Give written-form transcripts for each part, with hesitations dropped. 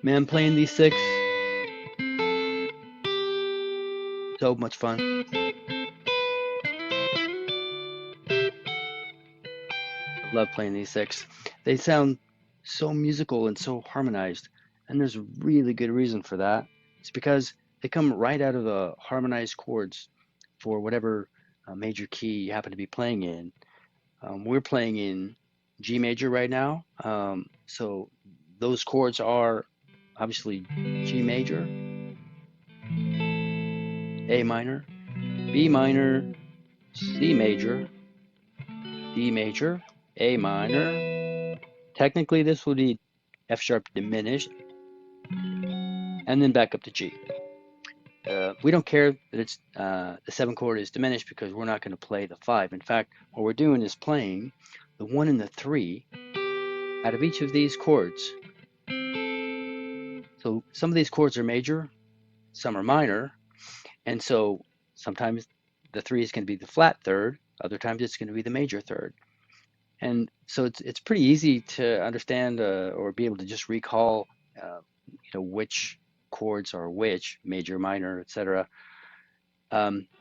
Man, playing these six, so much fun. I love playing these six. They sound so musical and so harmonized, and there's a really good reason for that. It's because they come right out of the harmonized chords for whatever major key you happen to be playing in. We're playing in G major right now, so those chords are obviously G major, A minor, B minor, C major, D major, A minor. Technically, this would be F sharp diminished, and then back up to G. We don't care that it's the 7 chord is diminished because we're not going to play the 5. In fact, what we're doing is playing the 1 and the 3 out of each of these chords. So some of these chords are major, some are minor, and so sometimes the 3 is going to be the flat third, other times it's going to be the major third. And so it's pretty easy to understand or be able to just recall, which chords are which, major, minor, etc.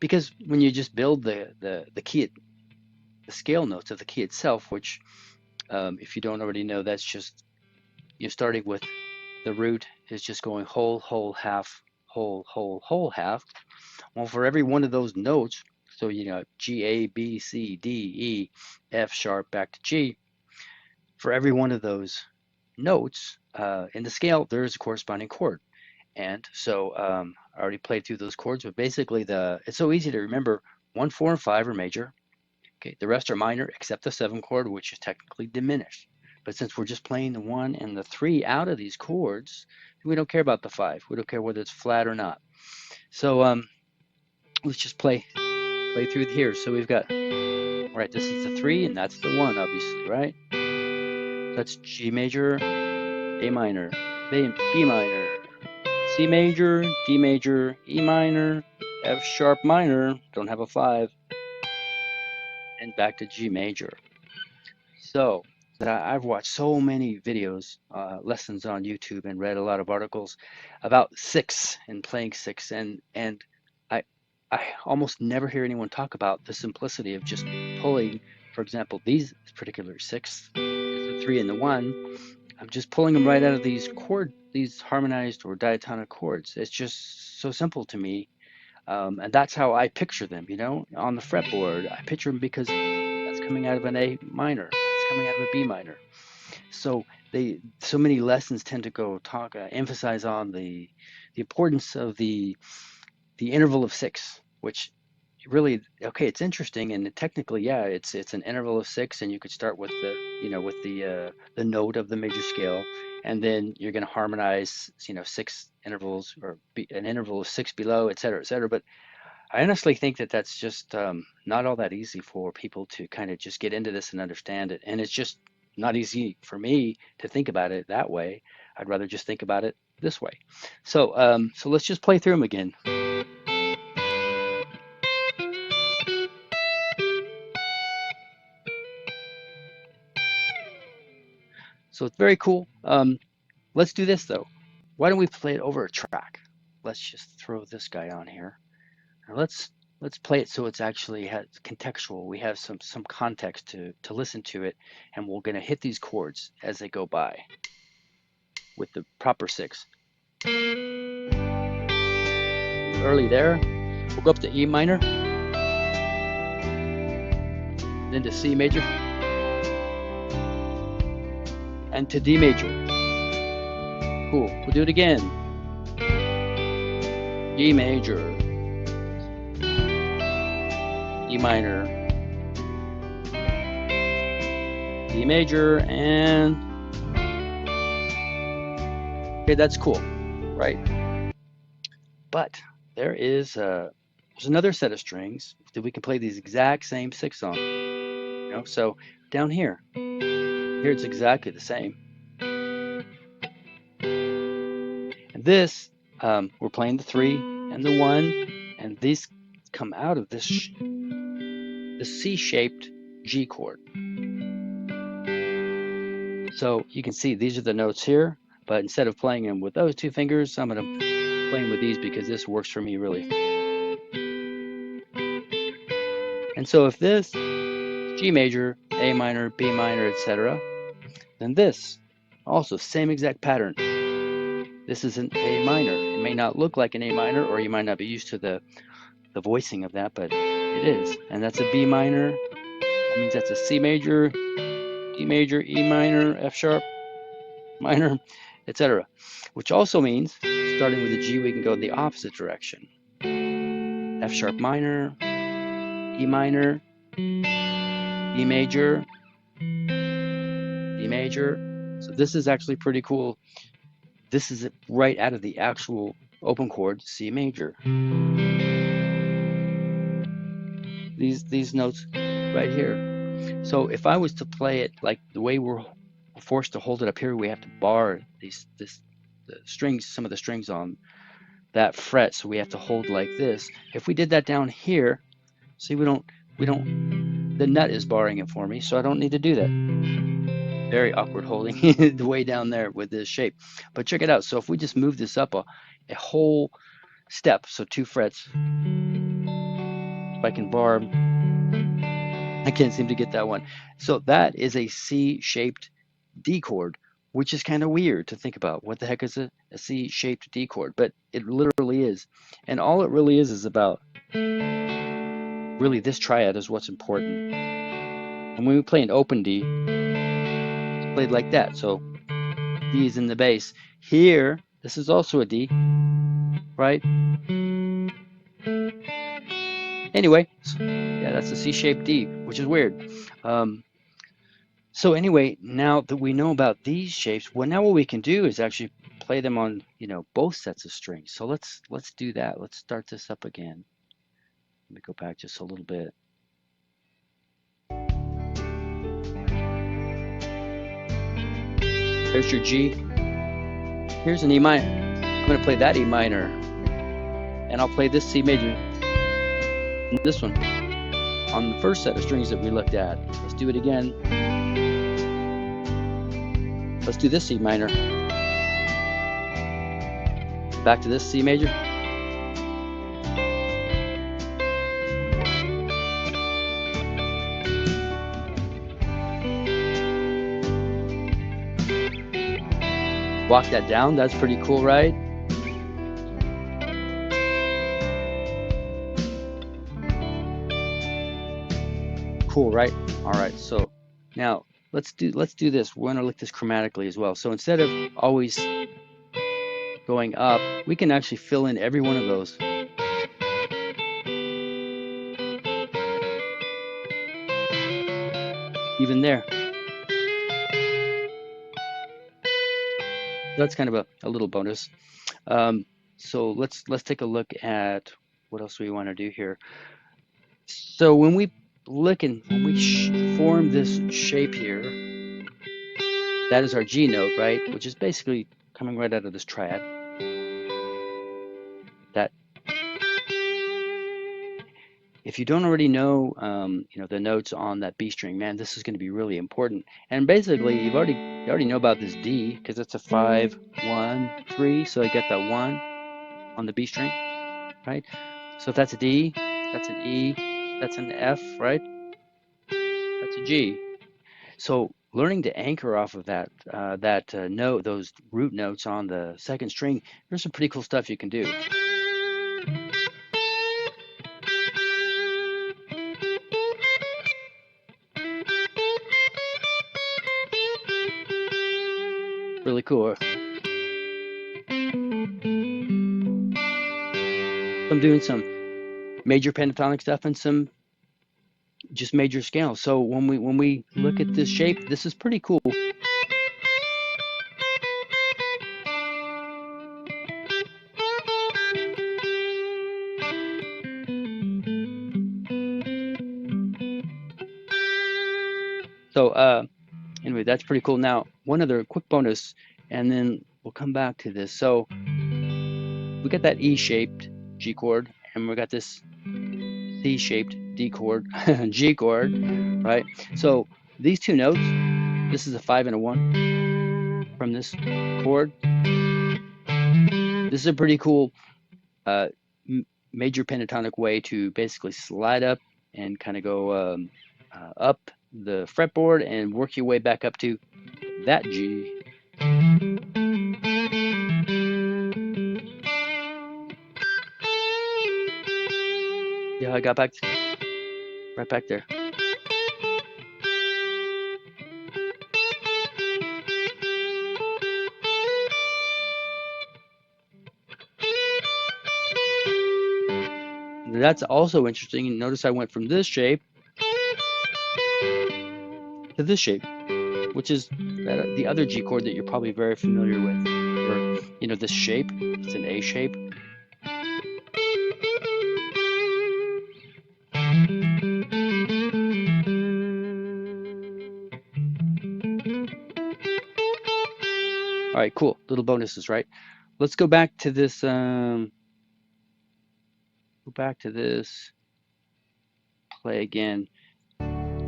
Because when you just build the key, the scale notes of the key itself, which if you don't already know, that's just you're starting with the root is just going whole, whole, half, whole, whole, whole, half. Well, for every one of those notes, so G, A, B, C, D, E, F sharp back to G, for every one of those notes in the scale, there is a corresponding chord. And so I already played through those chords, but basically it's so easy to remember 1, 4, and 5 are major. Okay, the rest are minor except the 7 chord, which is technically diminished. But since we're just playing the 1 and the 3 out of these chords, we don't care about the 5. We don't care whether it's flat or not. So let's just play through here. So we've got, right, this is the 3 and that's the 1, obviously, right? That's G major, A minor, B minor, C major, D major, E minor, F sharp minor, don't have a 5, and back to G major. So I've watched so many videos, lessons on YouTube, and read a lot of articles about six and playing six, and I I almost never hear anyone talk about the simplicity of just pulling, for example, these particular six, the 3 and the 1. I'm just pulling them right out of these harmonized or diatonic chords. It's just so simple to me, and that's how I picture them. On the fretboard, I picture them because that's coming out of an A minor. It's coming out of a B minor. So so many lessons tend to emphasize on the importance of the interval of 6, which really, okay, it's interesting, and technically, yeah, it's an interval of 6, and you could start with the note of the major scale, and then you're going to harmonize 6 intervals, or an interval of 6 below, et cetera, et cetera. But I honestly think that that's just not all that easy for people to kind of just get into this and understand it, and it's just not easy for me to think about it that way. I'd rather just think about it this way. So let's just play through them again. So it's very cool. Let's do this though. Why don't we play it over a track? Let's just throw this guy on here. Now let's play it so it's actually contextual. We have some context to listen to it, and we're gonna hit these chords as they go by with the proper 6. Early there, we'll go up to E minor, then to C major, and to D major. Cool. We'll do it again. G major, E minor, D major, and okay, that's cool, right? But there's another set of strings that we can play these exact same 6 on. So down here it's exactly the same. And this, we're playing the 3 and the 1, and these come out of this the C-shaped G chord. So you can see these are the notes here. But instead of playing them with those two fingers, I'm going to play them with these because this works for me really. And so if this is G major, A minor, B minor, etc., then this also same exact pattern. This is an A minor. It may not look like an A minor, or you might not be used to the voicing of that, but it is. And that's a B minor. That means that's a C major, D major, E minor, F sharp minor, etc. Which also means, starting with a G, we can go the opposite direction. F sharp minor, E minor, E major, D major. So this is actually pretty cool. This is right out of the actual open chord C major. These notes right here. So if I was to play it like the way we're forced to hold it up here, we have to bar the strings, some of the strings on that fret, so we have to hold like this. If we did that down here, see, we don't, the nut is barring it for me, so I don't need to do that. Very awkward holding the way down there with this shape. But check it out. So if we just move this up a whole step, so 2 frets, if I can bar, I can't seem to get that one. So that is a C-shaped D chord, which is kind of weird to think about. What the heck is a C-shaped D chord? But it literally is. And all it really is about, really, this triad is what's important. And when we play an open D, it's played like that. So D is in the bass. Here, this is also a D, right? Anyway, yeah, that's a C-shaped D, which is weird. So anyway, now that we know about these shapes, well, now what we can do is actually play them on, both sets of strings. So let's do that. Let's start this up again. Let me go back just a little bit. There's your G. Here's an E minor. I'm going to play that E minor. And I'll play this C major. And this one on the first set of strings that we looked at. Let's do it again. Let's do this C minor. Back to this C major. Walk that down. That's pretty cool, right? Cool, right? All right. So now let's do this. We're going to look at this chromatically as well. So instead of always going up, we can actually fill in every one of those. Even there. That's kind of a little bonus. So let's take a look at what else we want to do here. So when we look and when we form this shape here, that is our G note, right? Which is basically coming right out of this triad. That, if you don't already know, the notes on that B string, man, this is going to be really important. And basically, you already know about this D because it's a 5, 1, 3. So I get that 1 on the B string, right? So if that's a D, that's an E, that's an F, right? That's a G. So learning to anchor off of that note, those root notes on the second string, there's some pretty cool stuff you can do. Really cool. I'm doing some major pentatonic stuff and some just major scales. So when we look at this shape, this is pretty cool. So anyway, that's pretty cool. Now, one other quick bonus, and then we'll come back to this. So we got that E-shaped G chord, and we got this C-shaped D chord, G chord, right? So these two notes, this is a 5 and a 1. from this chord. This is a pretty cool uh, major pentatonic way to basically slide up and kind of go up the fretboard and work your way back up to that G. Yeah, I got back right back there. That's also interesting. And notice I went from this shape to this shape, which is the other G chord that you're probably very familiar with. Or, you know, this shape, it's an A shape. All right, cool. Little bonuses, right? Let's go back to this. Go back to this. Play again.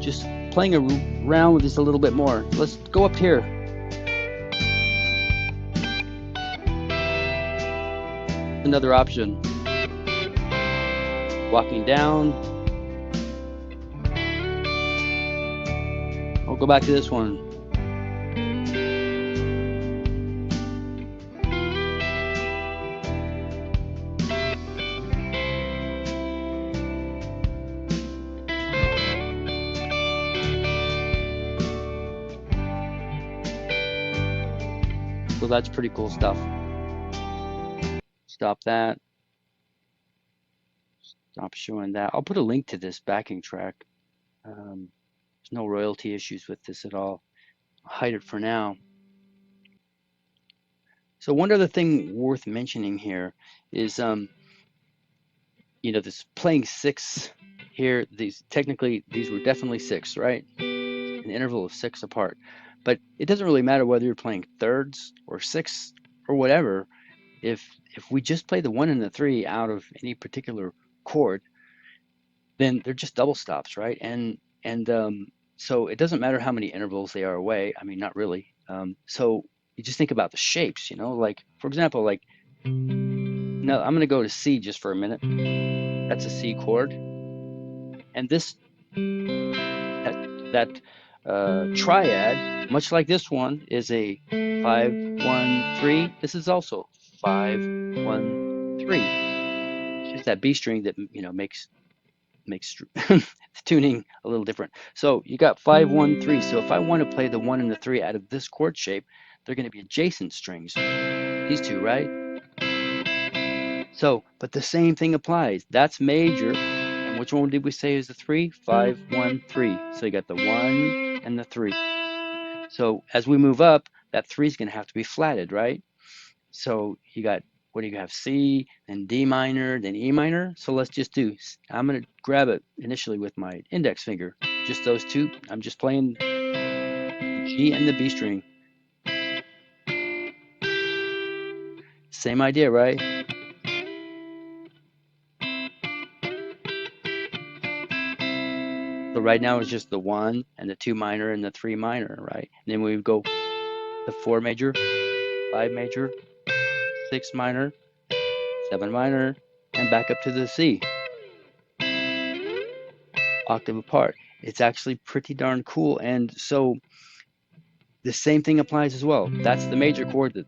Just playing around with this a little bit more. Let's go up here. Another option. Walking down. I'll go back to this one. So that's pretty cool stuff. Stop that. Stop showing that. I'll put a link to this backing track. There's no royalty issues with this at all. I'll hide it for now. So one other thing worth mentioning here is, you know, this playing six here. These were definitely six, right? An interval of six apart. But it doesn't really matter whether you're playing thirds or sixths or whatever. If we just play the one and the three out of any particular chord, then they're just double stops, right? And so it doesn't matter how many intervals they are away. I mean, not really. So you just think about the shapes, you know, like for example, like now I'm going to go to C just for a minute. That's a C chord, and that triad, much like this one, is a 5-1-3. This is also 5-1-3. It's just that B string that, you know, makes the tuning a little different. So you got 5-1-3. So if I want to play the 1 and the 3 out of this chord shape, they're going to be adjacent strings. These two, right? So, but the same thing applies. That's major. And which one did we say is the 3? 5-1-3. So you got the 1 and the 3. So as we move up, that 3 is going to have to be flatted, right? So you got, what do you have? C, then D minor, then E minor. So let's just do, I'm going to grab it initially with my index finger. Just those two. I'm just playing the G and the B string. Same idea, right? So right now it's just the 1 and the 2 minor and the 3 minor, right? And then we go the 4 major, 5 major, 6 minor, 7 minor, and back up to the C. Octave apart. It's actually pretty darn cool. And so the same thing applies as well. That's the major chord that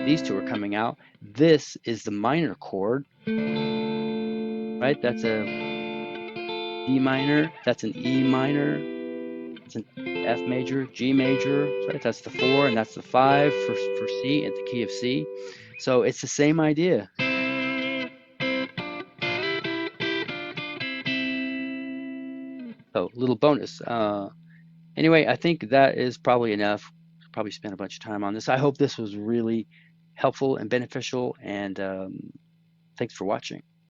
these two are coming out. This is the minor chord, right? That's a D minor, that's an E minor, it's an F major, G major, right? That's the 4 and that's the 5 for C at the key of C. So it's the same idea. So little bonus. Anyway, I think that is probably enough. Probably spent a bunch of time on this. I hope this was really helpful and beneficial, and thanks for watching.